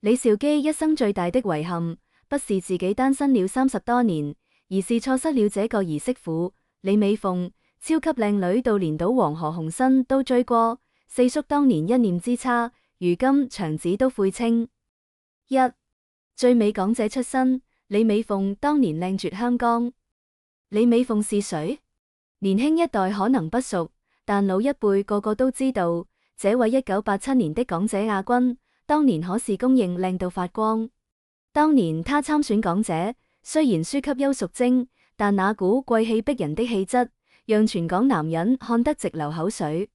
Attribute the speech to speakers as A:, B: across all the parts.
A: 李兆基一生最大的遺憾，不是自己單身了30多年，而是錯失了這個兒媳婦李美鳳。超級靚女到連賭王何鴻燊都追過，四叔當年一念之差，如今牆紙都悔青。一最美港姐出身，李美鳳當年靚絕香江。李美鳳是誰？年輕一代可能不熟，但老一輩個個都知道，這位1987年的港姐亞軍，當年可是公認靚到發光。當年她參選港姐，雖然輸給邱淑貞，但那股貴氣逼人的氣質，讓全港男人看得直流口水。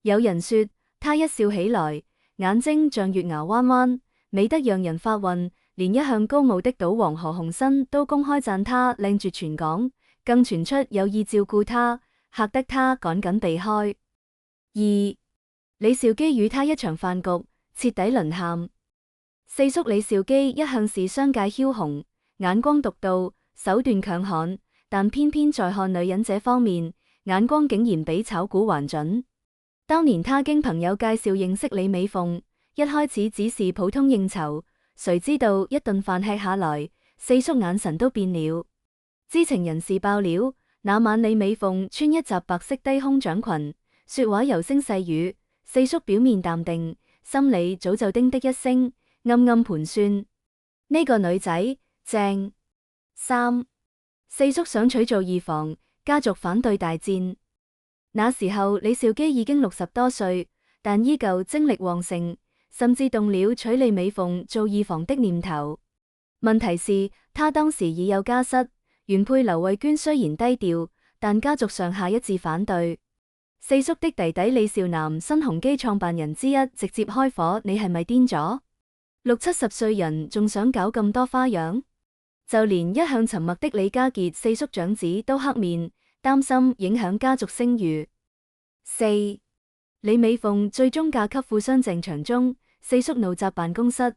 A: 有人說，她一笑起來，眼睛像月牙彎彎，美得讓人發暈，連一向高傲的賭王何鴻燊都公開讚她靚絕全港，更傳出有意照顧她，嚇得她趕緊避開。二李兆基與她一場飯局，徹底淪陷。四叔李兆基一向是商界梟雄，眼光獨到，手段強悍，但偏偏在看女人這方面，眼光竟然比炒股還準。當年他經朋友介紹認識李美鳳，一開始只是普通應酬，誰知道一頓飯吃下來，四叔眼神都變了。知情人士爆料，那晚李美鳳穿一襲白色低胸長裙，說話柔聲細語，四叔表面淡定，心裏早就叮的一聲，暗暗盤算呢個女仔正。三四叔想娶做二房，家族反對大戰。那時候李兆基已經60多歲，但依舊精力旺盛，甚至動了娶李美鳳做二房的念頭。問題是，他當時已有家室，原配劉慧娟雖然低調，但家族上下一致反對。四叔的弟弟李兆南，新鴻基創辦人之一，直接開火：你係咪癲咗？60、70歲人仲想搞咁多花樣？就連一向沉默的李家傑四叔長子都黑面，擔心影響家族聲譽。四李美鳳最終嫁給富商鄭長中，四叔怒責辦公室。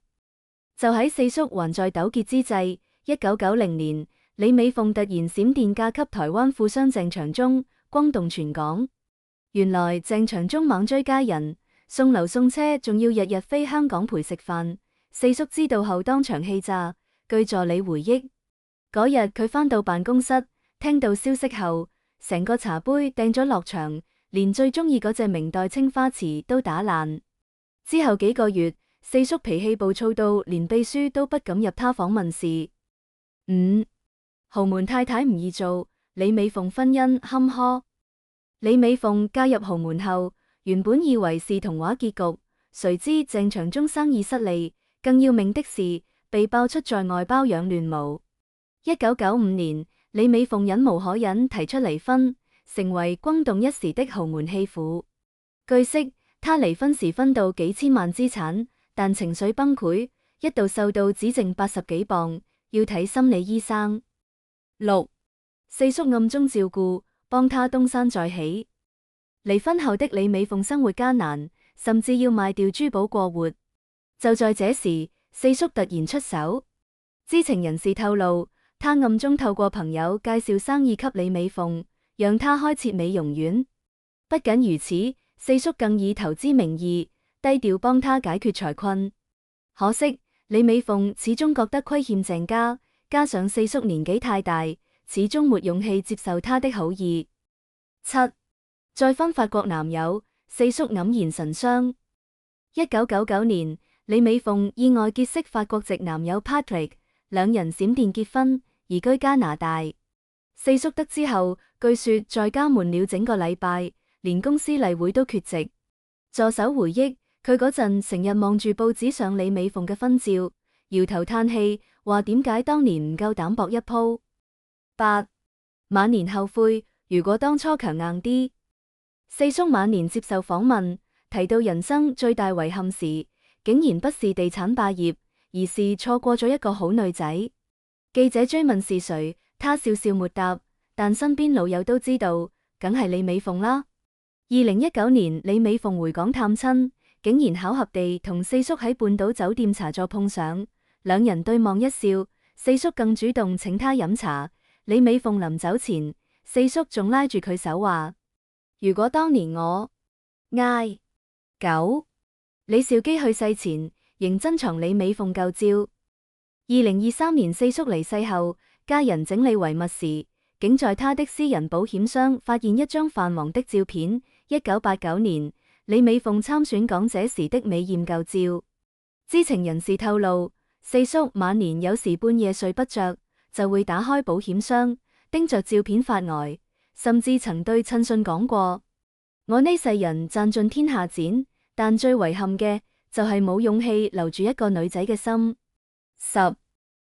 A: 就喺四叔還在糾結之際，1990年，李美鳳突然閃電嫁給台灣富商鄭長中，轟動全港。原來鄭長中猛追佳人，送樓送車，仲要日日飛香港陪食飯。四叔知道後當場氣炸。據助理回憶，嗰日佢返到辦公室，聽到消息後，成個茶杯掟咗落牆，連最中意嗰隻明代青花瓷都打爛。之後幾個月，四叔脾氣暴躁到連秘書都不敢入他房問事。五豪門太太唔易做，李美鳳婚姻坎坷。李美鳳嫁入豪門後，原本以為是童話結局，誰知鄭長中生意失利，更要命的是，被爆出在外包養亂模。1995年，李美鳳忍無可忍提出離婚，成為轟動一時的豪門棄婦。據悉，她離婚時分到幾千萬資產，但情緒崩潰，一度瘦到只剩80幾磅，要睇心理醫生。六四叔暗中照顧，幫她東山再起。離婚後的李美鳳生活艱難，甚至要賣掉珠寶過活。就在這時，四叔突然出手。知情人士透露，他暗中透過朋友介紹生意給李美鳳，讓她開設美容院。不僅如此，四叔更以投資名義低調幫她解決財困。可惜李美鳳始終覺得虧欠鄭家，加上四叔年紀太大，始終沒勇氣接受他的好意。七再婚法國男友，四叔黯然神傷。1999年。李美鳳意外結識法國籍男友 Patrick， 兩人閃電結婚，移居加拿大。四叔得知後，據說在家悶了整個禮拜，連公司例會都缺席。助手回憶，佢嗰陣成日望住報紙上李美鳳嘅婚照，搖頭嘆氣，話點解當年唔夠膽搏一鋪。八晚年後悔，如果當初強硬啲。四叔晚年接受訪問，提到人生最大遺憾時，竟然不是地產霸業，而是錯過咗一個好女仔。記者追問是誰，他笑笑沒答，但身邊老友都知道，梗係李美鳳啦。2019年，李美鳳回港探親，竟然巧合地同四叔喺半島酒店茶座碰上，兩人對望一笑，四叔更主動請她飲茶。李美鳳臨走前，四叔仲拉住佢手話：如果當年我嗌9。李兆基去世前，仍珍藏李美鳳舊照。2023年四叔離世後，家人整理遺物時，竟在他的私人保險箱發現一張泛黃的照片，1989年李美鳳參選港姐時的美艷舊照。知情人士透露，四叔晚年有時半夜睡不着，就會打開保險箱，盯着照片發呆，甚至曾對親信講過：我呢世人賺盡天下錢，但最遺憾嘅就係冇勇氣留住一個女仔嘅心。10.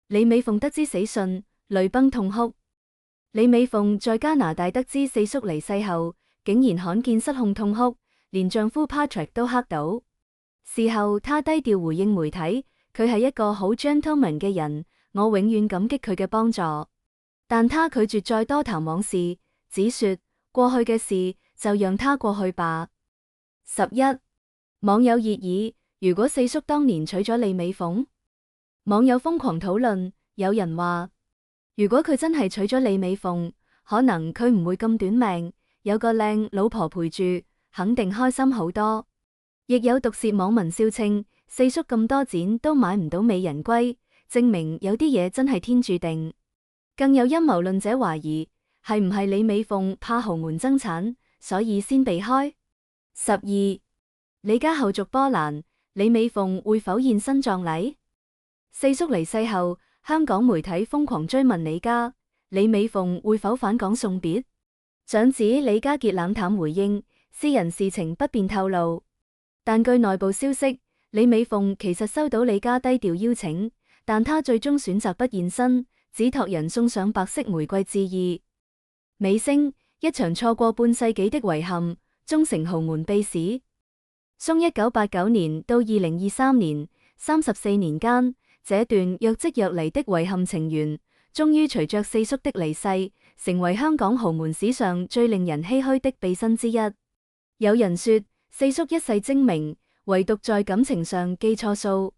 A: 李美鳳得知死訊，淚崩痛哭。李美鳳在加拿大得知四叔離世後，竟然罕見失控痛哭，連丈夫 Patrick 都嚇到。事後她低調回應媒體，佢係一個好 gentleman 嘅人，我永遠感激佢嘅幫助。但她拒絕再多談往事，只說過去嘅事就讓它過去吧。11. 網友熱議，如果四叔當年娶咗李美鳳？網友瘋狂討論，有人話如果佢真係娶咗李美鳳，可能佢唔會咁短命，有個靚老婆陪住，肯定開心好多。亦有毒舌網民笑稱，四叔咁多錢都買唔到美人歸，證明有啲嘢真係天注定。更有陰謀論者懷疑，係唔係李美鳳怕豪門爭產，所以先避開。12. 李家後續波瀾，李美鳳會否現身葬禮？四叔離世後，香港媒體瘋狂追問李美鳳會否返港送別。長子李家傑冷淡回應，私人事情不便透露。但據內部消息，李美鳳其實收到李家低調邀請，但她最終選擇不現身，只託人送上白色玫瑰致意。尾聲，一場錯過半世紀的遺憾，終成豪門秘史。從1989年到2023年，34年間，這段若即若離的遺憾情緣，終於隨着四叔的離世，成為香港豪門史上最令人唏噓的秘辛之一。有人說，四叔一世精明，唯獨在感情上記錯數；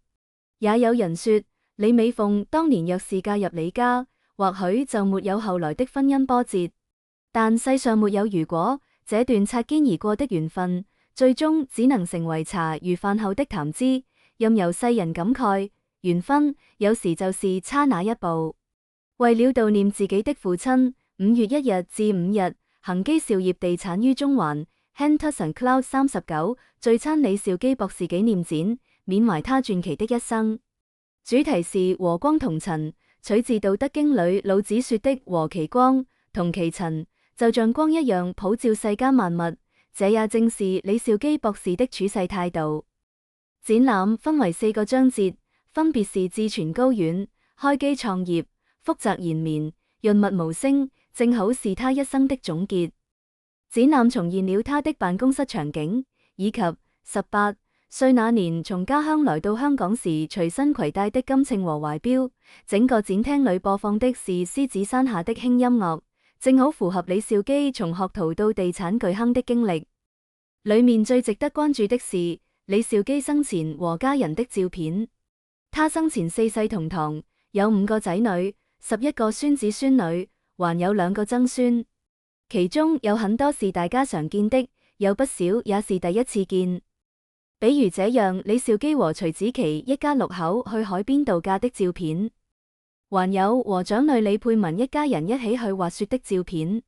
A: 也有人說，李美鳳當年若是嫁入李家，或許就沒有後來的婚姻波折。但世上沒有如果，這段擦肩而過的緣分，最終只能成為茶餘飯後的談資，任由世人感慨。緣分有時就是差那一步。為了悼念自己的父親，5月1日至5日，恒基兆業地產於中環 Henderson Cloud 39聚餐李兆基博士紀念展，緬懷他傳奇的一生。主題是和光同塵，取自《道德經》裏老子說的和其光，同其塵，就像光一樣普照世間萬物。這也正是李兆基博士的處世態度。展覽分為4個章節，分別是志存高遠、開基創業、福澤延綿、潤物無聲，正好是他一生的總結。展覽重現了他的辦公室場景，以及18歲那年從家鄉來到香港時隨身攜帶的金稱和懷錶。整個展廳裏播放的是獅子山下的輕音樂，正好符合李兆基從學徒到地產巨亨的經歷。裏面最值得關注的是李兆基生前和家人的照片。他生前4世同堂，有5個仔女，11個孫子孫女，還有2個曾孫。其中有很多是大家常見的，有不少也是第一次見。比如這樣李兆基和徐子淇一家6口去海邊度假的照片，還有和長女李佩文一家人一起去滑雪的照片，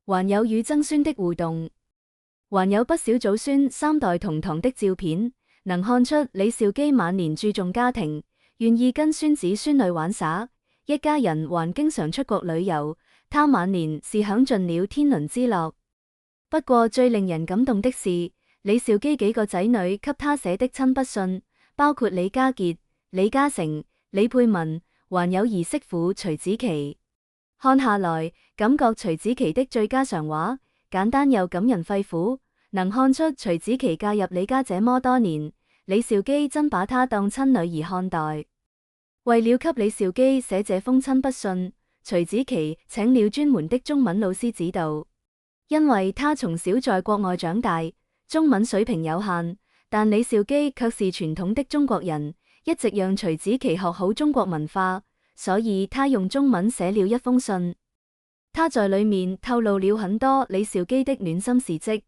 A: 還有與曾孫的互動，還有不少祖孫3代同堂的照片。能看出李兆基晚年注重家庭，願意跟孫子孫女玩耍，一家人還經常出國旅遊。他晚年是享盡了天倫之樂。不過最令人感動的是，李兆基幾個仔女給他寫的親筆信，包括李家傑、李嘉誠、李佩文，還有兒媳婦徐子淇。看下來，感覺徐子淇的最佳常話，簡單又感人肺腑。能看出徐子淇嫁入李家這麼多年，李兆基真把她當親女兒看待。為了給李兆基寫這封親筆信，徐子淇請了專門的中文老師指導，因為他從小在國外長大，中文水平有限，但李兆基卻是傳統的中國人，一直讓徐子淇學好中國文化，所以他用中文寫了一封信。他在裏面透露了很多李兆基的暖心事蹟。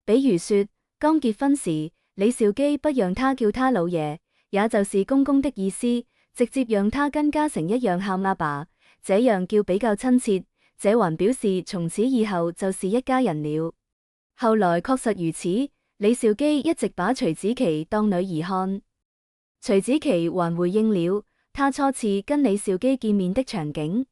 A: 比如說，剛結婚時，李兆基不讓他叫他老爺，也就是公公的意思，直接讓他跟嘉誠一樣喊阿爸，這樣叫比較親切。這還表示從此以後就是一家人了。後來確實如此，李兆基一直把徐子淇當女兒看。徐子淇還回應了他初次跟李兆基見面的場景。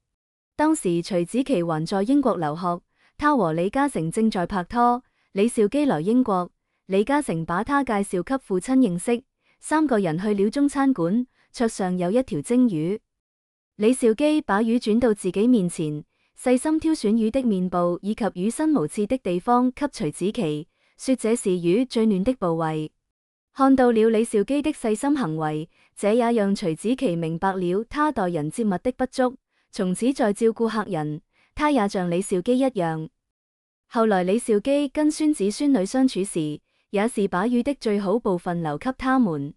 A: 當時徐子淇還在英國留學，他和李嘉誠正在拍拖。李兆基來英國，李嘉誠把他介紹給父親認識，三個人去了中餐館，桌上有一條蒸魚。李兆基把魚轉到自己面前，細心挑選魚的面部以及魚身無刺的地方給徐子淇，說這是魚最嫩的部位。看到了李兆基的細心行為，這也讓徐子淇明白了他待人接物的不足，從此在照顧客人，他也像李兆基一樣。後來李兆基跟孫子孫女相處時，也是把魚的最好部分留給他們。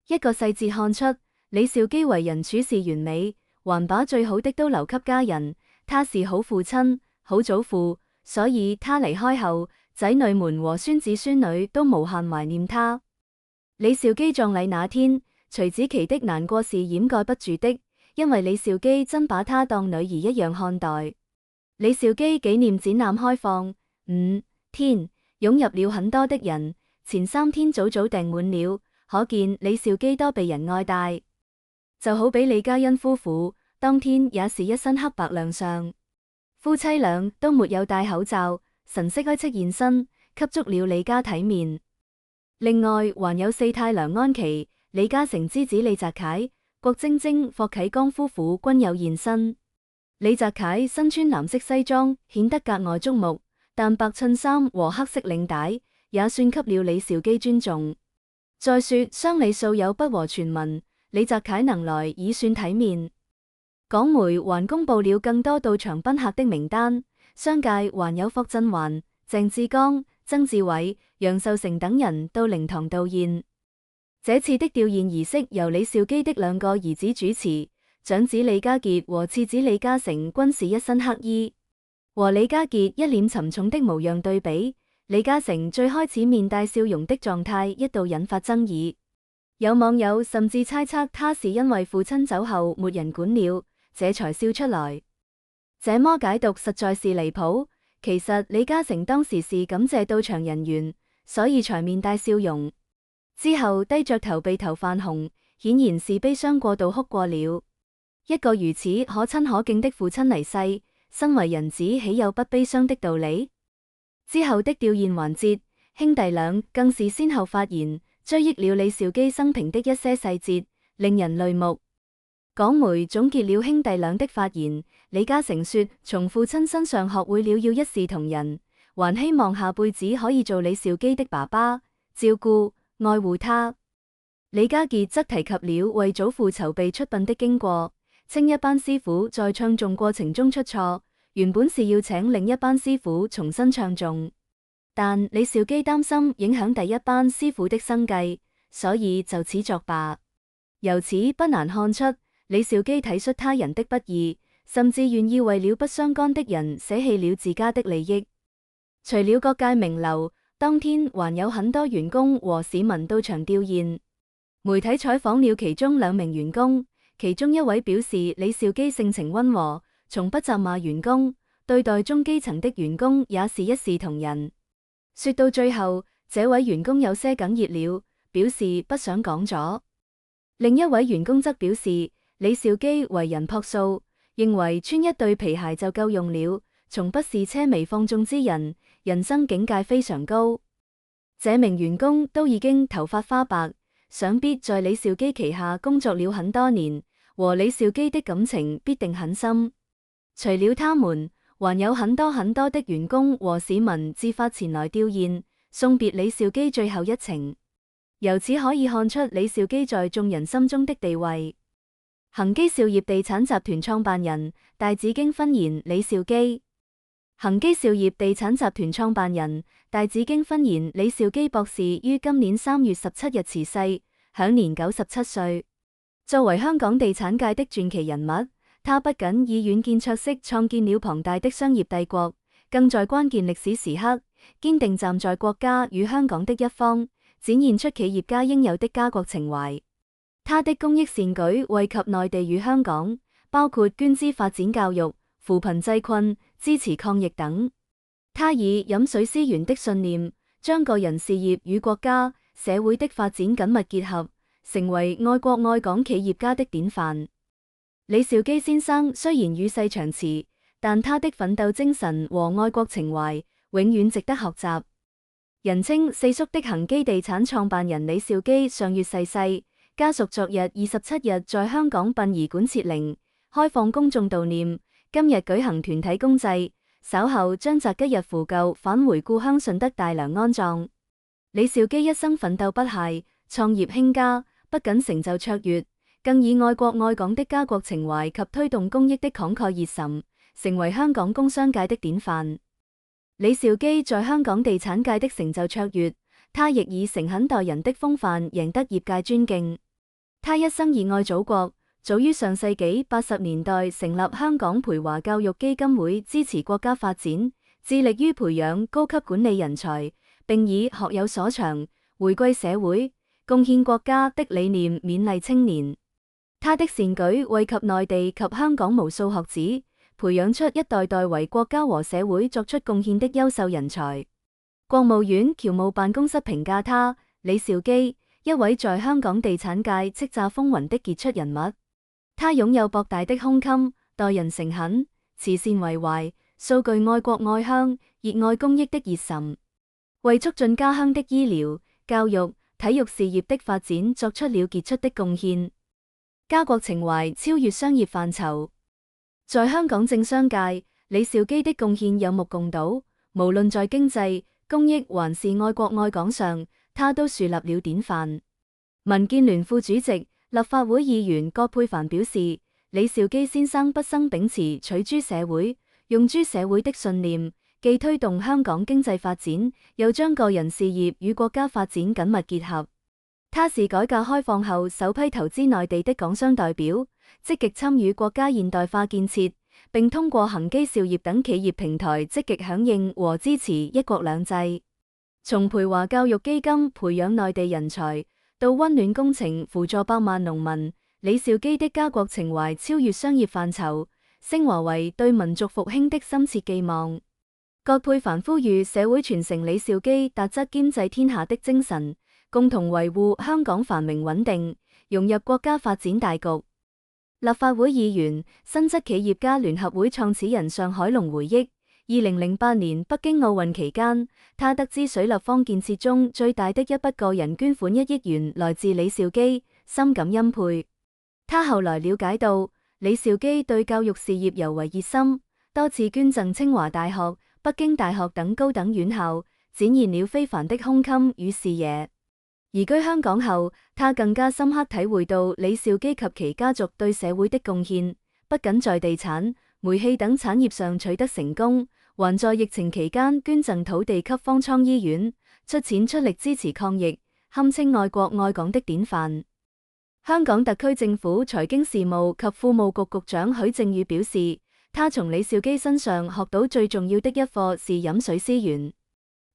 A: 一個細節看出李兆基為人處事完美，還把最好的都留給家人。他是好父親、好祖父，所以他離開後，仔女們和孫子孫女都無限懷念他。李兆基葬禮那天，徐子淇的難過是掩蓋不住的，因為李兆基真把她當女兒一樣看待。李兆基紀念展覽開放5天，湧入了很多的人，前3天早早訂滿了，可見李兆基多被人愛戴。就好比李嘉欣夫婦，當天也是一身黑白亮相，夫妻倆都沒有戴口罩，神色哀戚現身，給足了李家體面。另外還有四太梁安琪、李嘉誠之子李澤楷、郭晶晶、霍啟剛夫婦均有現身。李澤楷身穿藍色西裝，顯得格外矚目，但白襯衫和黑色領帶也算給了李兆基尊重。再說喪禮素有不和傳聞，李澤楷能來已算體面。港媒還公布了更多到場賓客的名單，商界還有霍震寰、鄭志剛、曾志偉、楊受成等人到靈堂悼唁。這次的弔唁儀式由李兆基的兩個兒子主持，長子李家傑和次子李嘉誠均是一身黑衣，和李家傑一臉沉重的模樣對比，李嘉誠最開始面帶笑容的狀態一度引發爭議，有網友甚至猜測他是因為父親走後沒人管了，這才笑出來。這麼解讀實在是離譜。其實李嘉誠當時是感謝到場人員，所以才面帶笑容。之後低着頭被頭泛紅，顯然是悲傷過度哭過了。一個如此可親可敬的父親離世，身為人子豈有不悲傷的道理？之後的弔唁環節，兄弟倆更是先後發言，追憶了李兆基生平的一些細節，令人淚目。港媒總結了兄弟倆的發言，李嘉誠說：從父親身上學會了要一視同仁，還希望下輩子可以做李兆基的爸爸，照顧、愛護他。李家傑則提及了為祖父籌備出殯的經過，稱一班師傅在唱誦過程中出錯，原本是要請另一班師傅重新唱誦，但李兆基擔心影響第一班師傅的生計，所以就此作罷。由此不難看出，李兆基體恤他人的不易，甚至願意為了不相干的人捨棄了自家的利益。除了各界名流，當天還有很多員工和市民到場弔唁。媒體採訪了其中2名員工，其中一位表示李兆基性情溫和，從不責罵員工，對待中基層的員工也是一視同仁。說到最後，這位員工有些哽咽了，表示不想講咗。另一位員工則表示，李兆基為人樸素，認為穿一對皮鞋就夠用了，從不是奢靡放縱之人，人生境界非常高。這名員工都已經頭髮花白，想必在李兆基旗下工作了很多年，和李兆基的感情必定很深。除了他們，還有很多很多的員工和市民自發前來弔唁，送別李兆基最後一程。由此可以看出李兆基在眾人心中的地位。恒基兆業地產集團創辦人戴梓經婚言李兆基。恒基兆業地產集團創辦人戴梓經婚言李兆基博士於今年3月17日辭世，享年97歲。作為香港地產界的傳奇人物，他不僅以遠見卓識創建了龐大的商業帝國，更在關鍵歷史時刻堅定站在國家與香港的一方，展現出企業家應有的家國情懷。他的公益善舉惠及內地與香港，包括捐資發展教育、扶貧濟困、支持抗疫等。他以飲水思源的信念，將個人事業與國家、社會的發展緊密結合，成為愛國愛港企業家的典範。李兆基先生雖然與世長辭，但他的奮鬥精神和愛國情懷永遠值得學習。人稱四叔的恒基地產創辦人李兆基上月逝世，家屬昨日27日在香港殯儀館設靈，開放公眾悼念。今日舉行團體公祭，稍後將擇吉日扶柩返回故鄉順德大良安葬。李兆基一生奮鬥不懈，創業興家，不僅成就卓越，更以愛國愛港的家國情懷及推動公益的慷慨熱忱，成為香港工商界的典範。李兆基在香港地產界的成就卓越，他亦以誠懇待人的風範贏得業界尊敬。他一生熱愛祖國，早於上世紀80年代成立香港培華教育基金會，支持國家發展，致力於培養高級管理人才，並以學有所長、回歸社會、貢獻國家的理念勉勵青年。他的善舉惠及內地及香港無數學子，培養出一代代為國家和社會作出貢獻的優秀人才。國務院僑務辦公室評價他李兆基一位在香港地產界叱咤風雲的傑出人物。他擁有博大的胸襟，待人誠懇，慈善為懷，素具愛國愛鄉、熱愛公益的熱忱，為促進家鄉的醫療、教育、體育事業的發展作出了傑出的貢獻。家國情懷超越商業範疇。在香港政商界，李兆基的貢獻有目共睹，無論在經濟、公益還是愛國愛港上，他都樹立了典範。民建聯副主席、立法會議員葛珮帆表示，李兆基先生畢生秉持取諸社會、用諸社會的信念，既推動香港經濟發展，又將個人事業與國家發展緊密結合。他是改革開放後首批投資內地的港商代表，積極參與國家現代化建設，並通過恒基兆業等企業平台積極響應和支持一國兩制。從培華教育基金培養內地人才，到溫暖工程輔助百萬農民，李兆基的家國情懷超越商業範疇，升華為對民族復興的深切寄望。葛珮帆呼籲社會傳承李兆基達則兼濟天下的精神，共同維護香港繁榮穩定，融入國家發展大局。立法會議員、新質企業家聯合會創始人尚海龍回憶，2008年北京奧運期間，他得知水立方建設中最大的一筆個人捐款1億元來自李兆基，深感欽佩。他後來了解到，李兆基對教育事業尤為熱心，多次捐贈清華大學、北京大學等高等院校，展現了非凡的胸襟與視野。移居香港後，他更加深刻體會到李兆基及其家族對社會的貢獻，不僅在地產、煤氣等產業上取得成功，還在疫情期間捐贈土地給方艙醫院，出錢出力支持抗疫，堪稱愛國愛港的典範。香港特區政府財經事務及庫務局局長許正宇表示，他從李兆基身上學到最重要的一課是飲水思源，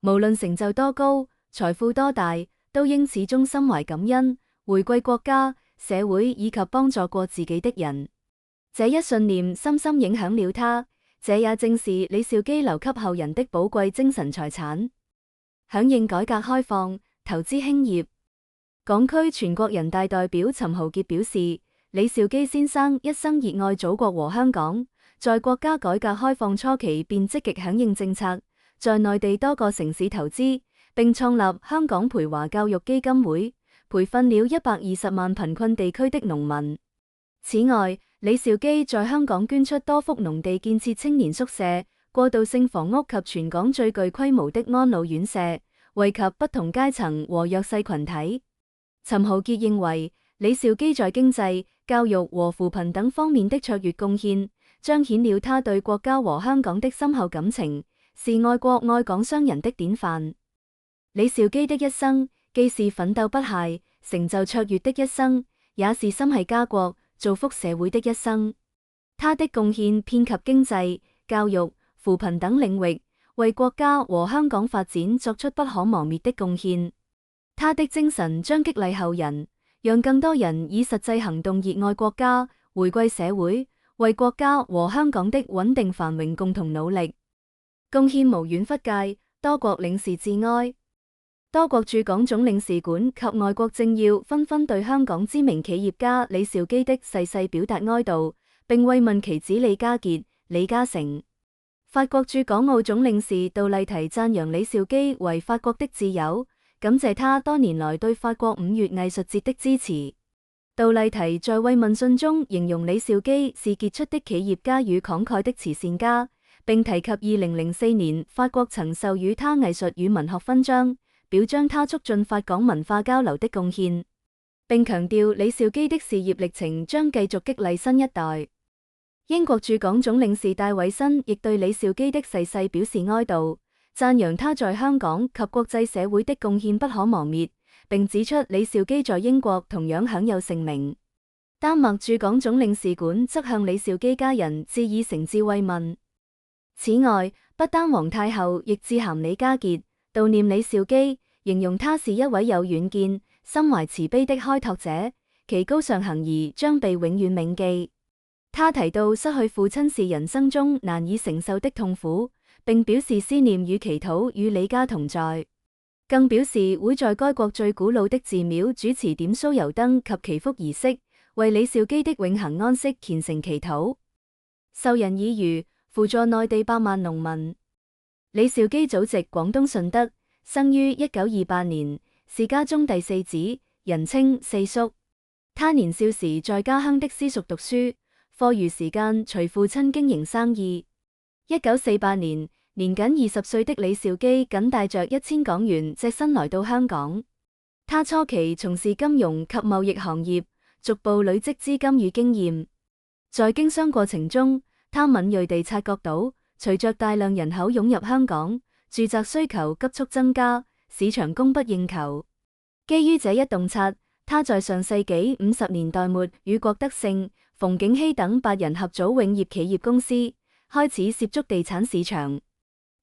A: 無論成就多高、財富多大，都應始終心懷感恩，回饋國家、社會以及幫助過自己的人。這一信念深深影響了他，這也正是李兆基留給後人的寶貴精神財產。響應改革開放，投資興業，港區全國人大代表陳豪傑表示，李兆基先生一生熱愛祖國和香港，在國家改革開放初期便積極響應政策，在內地多個城市投資，並創立香港培華教育基金會，培訓了120萬貧困地區的農民。此外，李兆基在香港捐出多幅農地建設青年宿舍、過渡性房屋及全港最具規模的安老院舍，惠及不同階層和弱勢群體。陳浩傑認為，李兆基在經濟、教育和扶貧等方面的卓越貢獻，彰顯了他對國家和香港的深厚感情，是愛國愛港商人的典範。李兆基的一生，既是奮鬥不懈、成就卓越的一生，也是心繫家國、造福社會的一生。他的貢獻遍及經濟、教育、扶貧等領域，為國家和香港發展作出不可磨滅的貢獻。他的精神將激勵後人，讓更多人以實際行動熱愛國家、回歸社會，為國家和香港的穩定繁榮共同努力。貢獻無遠弗屆，多國領事致哀。多國駐港總領事館及外國政要紛紛對香港知名企業家李兆基的逝世表達哀悼，並慰問其子李家傑、李嘉誠。法國駐港澳總領事杜麗緹讚揚李兆基為法國的摯友，感謝他多年來對法國5月藝術節的支持。杜麗緹在慰問信中形容李兆基是傑出的企業家與慷慨的慈善家，並提及2004年法國曾授予他藝術與文學勳章，表彰他促進法港文化交流的貢獻，並強調李兆基的事業歷程將繼續激勵新一代。英國駐港總領事戴偉新亦對李兆基的逝世表示哀悼，讚揚他在香港及國際社會的貢獻不可磨滅，並指出李兆基在英國同樣享有盛名。丹麥駐港總領事館則向李兆基家人致以誠摯慰問。此外，不丹皇太后亦致函李家傑，悼念李兆基，形容他是一位有遠見、心懷慈悲的開拓者，其高尚行誼將被永遠銘記。他提到失去父親是人生中難以承受的痛苦，並表示思念與祈禱與李家同在，更表示會在該國最古老的寺廟主持點酥油燈及祈福儀式，為李兆基的永恆安息虔誠祈禱。授人以漁，輔助內地百萬農民。李兆基祖籍廣東順德，生於1928年，是家中第四子，人稱四叔。他年少時在家鄉的私塾讀書，課餘時間隨父親經營生意。1948年，年僅20歲的李兆基僅帶着1000港元隻身來到香港。他初期從事金融及貿易行業，逐步累積資金與經驗。在經商過程中，他敏銳地察覺到，隨着大量人口湧入香港，住宅需求急速增加，市場供不應求。基於這一洞察，他在上世紀50年代末與郭德勝、馮景禧等8人合組永業企業公司，開始涉足地產市場。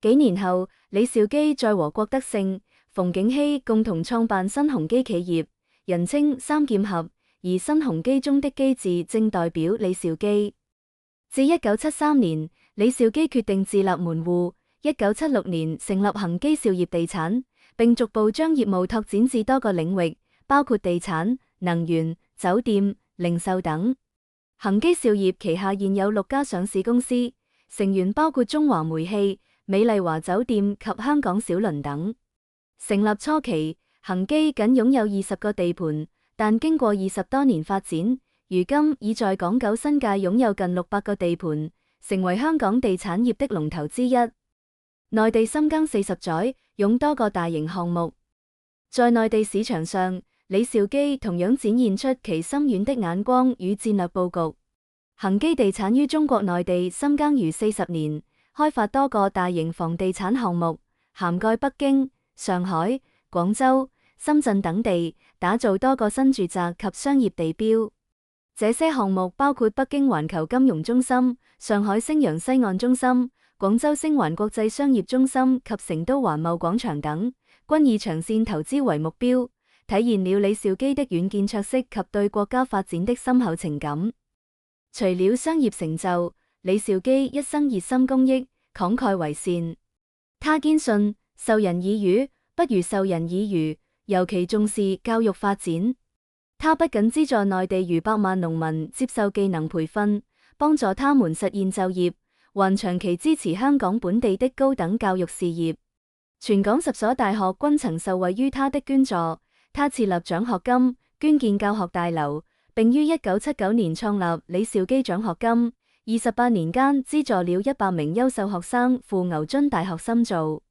A: 幾年後，李兆基再和郭德勝、馮景禧共同創辦新鴻基企業，人稱三劍俠，而新鴻基中的基字正代表李兆基。至1973年，李兆基決定自立門戶，1976年成立恒基兆業地產，並逐步將業務拓展至多個領域，包括地產、能源、酒店、零售等。恒基兆業旗下現有6家上市公司，成員包括中華煤氣、美麗華酒店及香港小輪等。成立初期，恒基僅擁有20個地盤，但經過20多年發展，如今已在港九新界擁有近600個地盤，成為香港地產業的龍頭之一。內地深耕40載，擁多個大型項目。在內地市場上，李兆基同樣展現出其深遠的眼光與戰略佈局。恒基地產於中國內地深耕逾40年，開發多個大型房地產項目，涵蓋北京、上海、廣州、深圳等地，打造多個新住宅及商業地標。這些項目包括北京環球金融中心、上海星陽西岸中心、廣州星環國際商業中心及成都環貿廣場等，均以長線投資為目標，體現了李兆基的遠見卓識及對國家發展的深厚情感。除了商業成就，李兆基一生熱心公益，慷慨為善。他堅信授人以魚不如授人以漁，尤其重視教育發展。他不僅資助內地逾100萬農民接受技能培訓，幫助他們實現就業，還長期支持香港本地的高等教育事業。全港10所大學均曾受惠於他的捐助。他設立獎學金，捐建教學大樓，並於1979年創立李兆基獎學金，28年間資助了100名優秀學生赴牛津大學深造。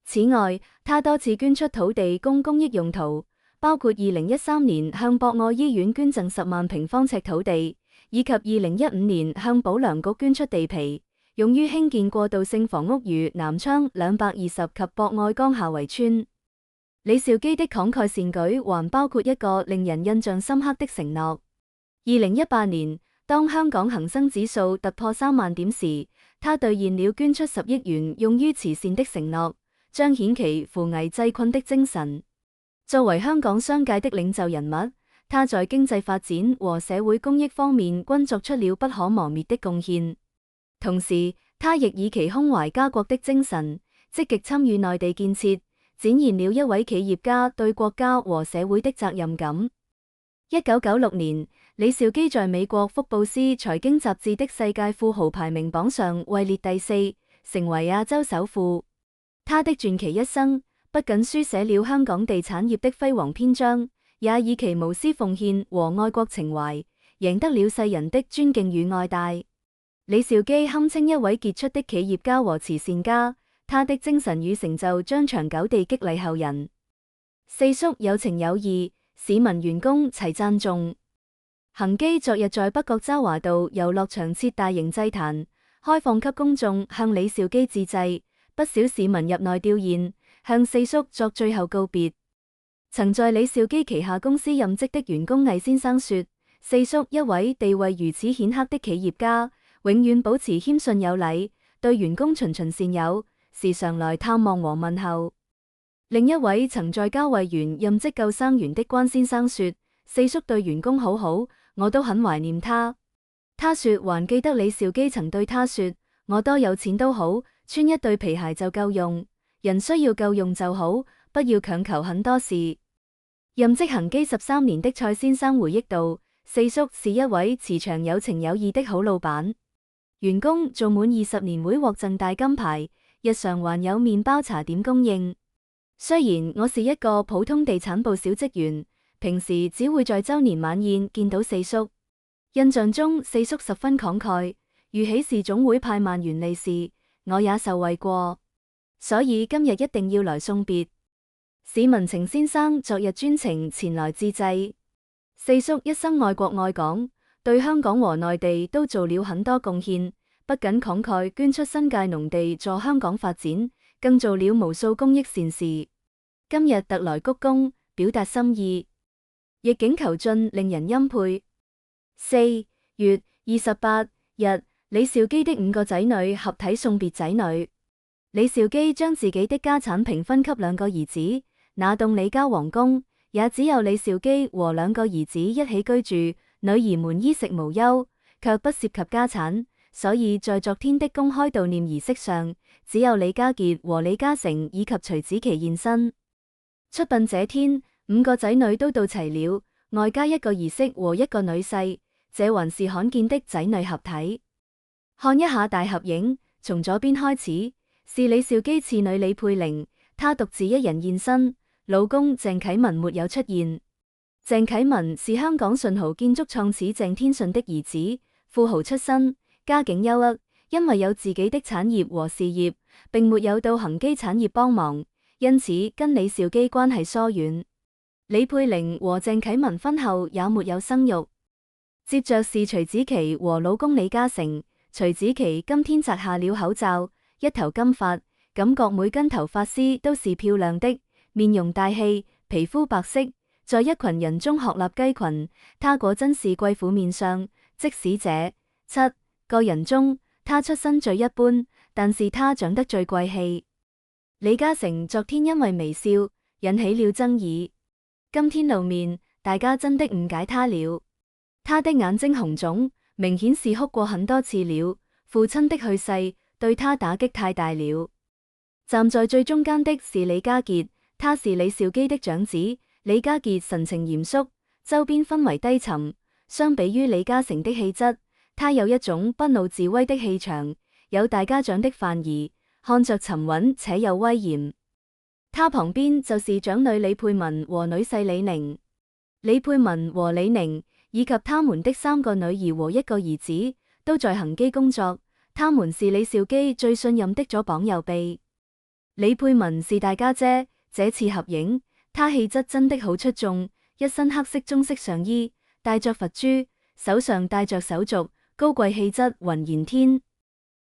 A: 此外，他多次捐出土地供公益用途，包括2013年向博愛醫院捐贈10萬平方尺土地，以及2015年向保良局捐出地皮，用於興建過渡性房屋於南昌220及博愛江夏圍村。李兆基的慷慨善舉還包括一個令人印象深刻的承諾。2018年，當香港恒生指數突破3萬點時，他兌現了捐出10億元用於慈善的承諾，彰顯其扶危濟困的精神。作為香港商界的領袖人物，他在經濟發展和社會公益方面均作出了不可磨滅的貢獻。同時，他亦以其胸懷家國的精神，積極參與內地建設，展現了一位企業家對國家和社會的責任感。1996年，李兆基在美國福布斯財經雜誌的世界富豪排名榜上位列第4，成為亞洲首富。他的傳奇一生不僅書寫了香港地產業的輝煌篇章，也以其無私奉獻和愛國情懷，贏得了世人的尊敬與愛戴。李兆基堪稱一位傑出的企業家和慈善家，他的精神與成就將長久地激勵後人。四叔有情有義，市民員工齊讚頌。恒基昨日在北角渣華道遊樂場設大型祭壇，開放給公眾向李兆基致祭，不少市民入內弔唁，向四叔作最後告別。曾在李兆基旗下公司任職的員工魏先生說，四叔一位地位如此顯赫的企業家，永遠保持謙遜有禮，對員工循循善誘，時常來探望和問候。另一位曾在交惠園任職救生員的關先生說，四叔對員工好好，我都很懷念他。他說還記得李兆基曾對他說，我多有錢都好，穿一對皮鞋就夠用，人需要夠用就好，不要強求很多事。任職恒基13年的蔡先生回憶道，四叔是一位慈祥有情有義的好老闆。員工做滿20年會獲贈大金牌，日常還有麵包茶點供應。雖然我是一個普通地產部小職員，平時只會在周年晚宴見到四叔。印象中四叔十分慷慨，如喜事總會派萬元利是，我也受惠過，所以今日一定要來送別。史文晴先生昨日專程前來致祭。四叔一生愛國愛港，對香港和內地都做了很多貢獻，不僅慷慨捐出新界農地助香港發展，更做了無數公益善事。今日特來鞠躬，表達心意，逆境求進，令人欽佩。4月28日，李兆基的5個仔女合體送別仔女。李兆基將自己的家產平分給2個兒子，那棟李家皇宮也只有李兆基和2個兒子一起居住。女兒們衣食無憂，卻不涉及家產，所以在昨天的公開悼念儀式上，只有李家傑和李嘉誠以及徐子淇現身。出殯這天，5個仔女都到齊了，外加1個兒媳和1個女婿，這還是罕見的仔女合體。看一下大合影，從左邊開始是李兆基次女李佩玲，她獨自一人現身，老公鄭啟文沒有出現。鄭啟文是香港順豪建築創始鄭天順的兒子，富豪出身，家境優渥，因為有自己的產業和事業，並沒有到恒基產業幫忙，因此跟李兆基關係疏遠。李佩玲和鄭啟文婚後也沒有生育。接着是徐子淇和老公李嘉誠，徐子淇今天摘下了口罩，一頭金髮，感覺每根頭髮絲都是漂亮的，面容大氣，皮膚白皙。在一群人中鶴立雞群，她果真是貴婦面相。即使這7個人中，她出身最一般，但是她長得最貴氣。李嘉誠昨天因為微笑引起了爭議，今天露面，大家真的誤解他了。他的眼睛紅腫，明顯是哭過很多次了。父親的去世對他打擊太大了。站在最中間的是李家傑，他是李兆基的長子。李家傑神情嚴肅，周邊氛圍低沉。相比於李嘉誠的氣質，他有一種不怒自威的氣場，有大家長的範兒，看着沉穩且有威嚴。他旁邊就是長女李佩文和女婿李寧。李佩文和李寧以及他們的3個女兒和1個兒子都在恒基工作，他們是李兆基最信任的左膀右臂。李佩文是大家姐，這次合影，她氣質真的好出眾，一身黑色中式上衣，戴着佛珠，手上戴着手鐲，高貴氣質渾然天。